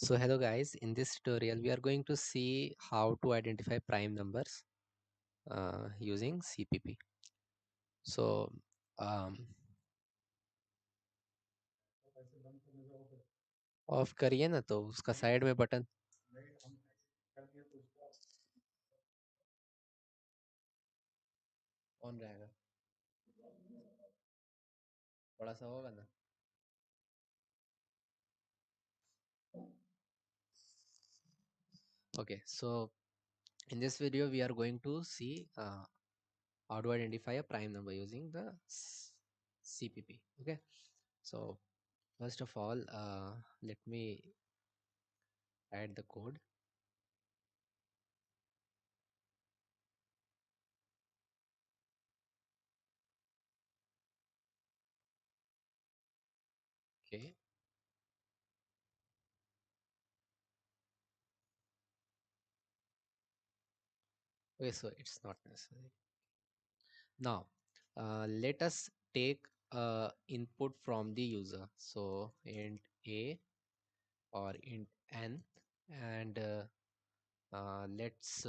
So hello guys, in this tutorial we are going to see how to identify prime numbers using CPP. So um, of करिए ना तो उसका side में button on रहेगा बड़ा सा होगा ना. Okay, so in this video we are going to see how to identify a prime number using the CPP. Okay, so first of all let me add the code. Okay, okay, so it's not necessary. Now, let us take input from the user. So int a or int n, and let's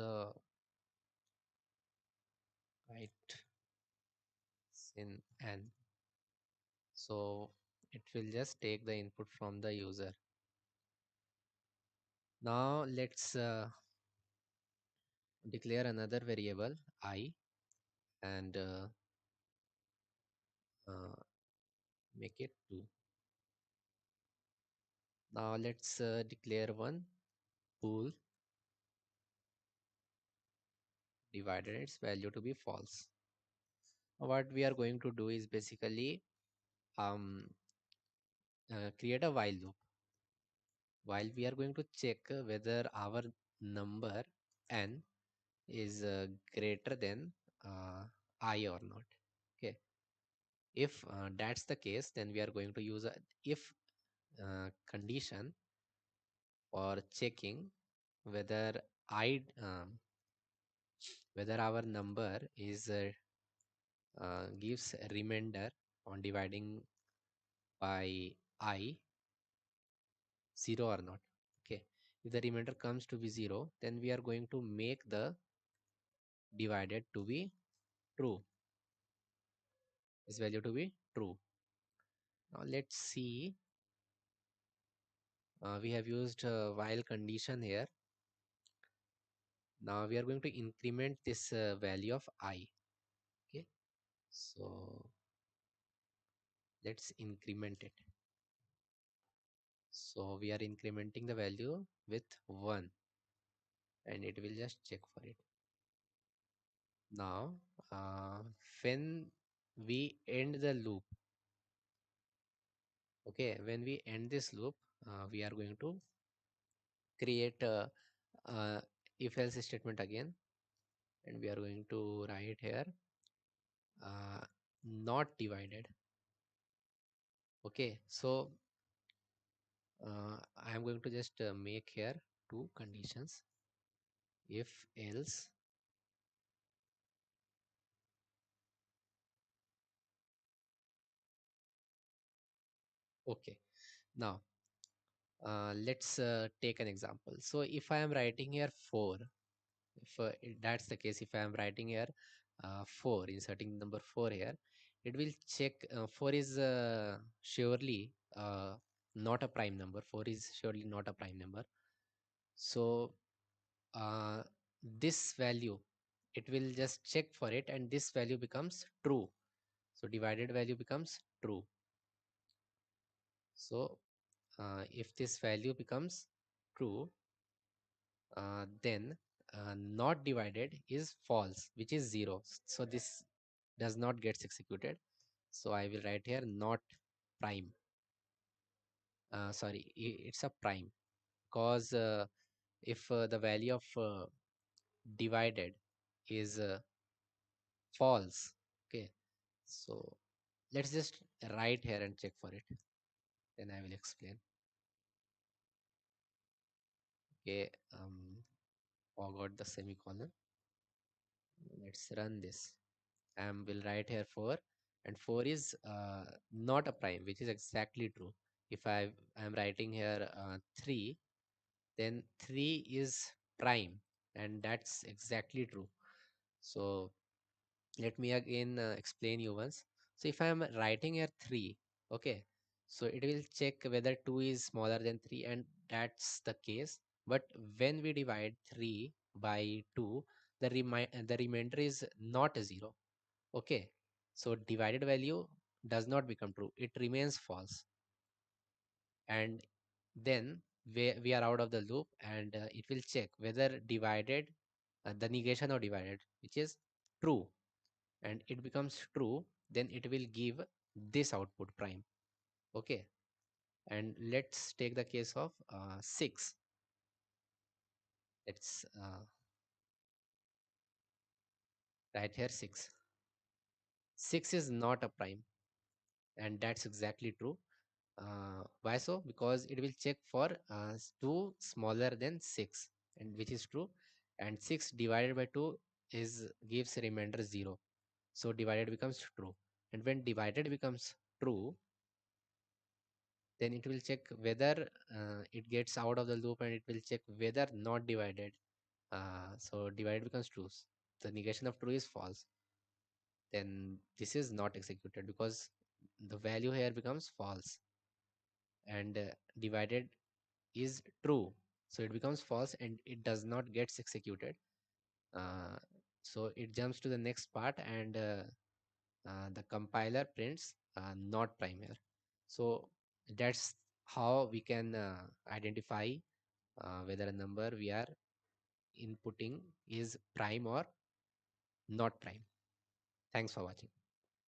write in n. So it will just take the input from the user. Now let's declare another variable I and uh, make it 2. Now let's declare one bool divided its value to be false. What we are going to do is basically um, create a while loop while we are going to check whether our number n is greater than I or not. Okay, if that's the case, then we are going to use a if condition for checking whether I whether our number is gives a remainder on dividing by I 0 or not. Okay, if the remainder comes to be 0, then we are going to make the divided to be true, this value to be true. Now let's see, we have used while condition here. Now we are going to increment this value of I. Okay, so let's increment it. So we are incrementing the value with 1 and it will just check for it. Now when we end the loop, okay, when we end this loop, we are going to create a if else statement again, and we are going to write here uh, not divided. Okay, so I am going to just make here two conditions. If else, okay, now let's take an example. So if I am writing here 4, if that's the case, if I am writing here 4, inserting number 4 here, it will check 4 is surely not a prime number. 4 is surely not a prime number. So uh, this value, it will just check for it and this value becomes true. So divided value becomes true. So if this value becomes true, then not divided is false, which is 0. So this does not get executed. So I will write here not prime. Sorry, it's a prime because if the value of divided is false. Okay, so let's just write here and check for it, then I will explain. Okay, forgot the semicolon. Let's run this. I will write here 4, and 4 is not a prime, which is exactly true. If I am writing here 3, then 3 is prime, and that's exactly true. So let me again explain you once. So if I am writing here 3, okay, so it will check whether 2 is smaller than 3, and that's the case. But when we divide 3 by 2, the remainder is not a 0. Okay, so divided value does not become true, it remains false. And then we are out of the loop, and it will check whether divided, the negation of divided, which is true, and it becomes true, then it will give this output prime. Okay, and let's take the case of 6. Let's write here 6. 6 is not a prime, and that's exactly true. Why so? Because it will check for 2 smaller than 6, and which is true, and 6 divided by 2 is gives a remainder 0, so divided becomes true. And when divided becomes true, then it will check whether it gets out of the loop, and it will check whether not divided, so divided becomes true, the negation of true is false, then this is not executed because the value here becomes false, and divided is true, so it becomes false and it does not gets executed. uh, so it jumps to the next part, and the compiler prints not prime here. So that's how we can identify whether a number we are inputting is prime or not prime. Thanks for watching.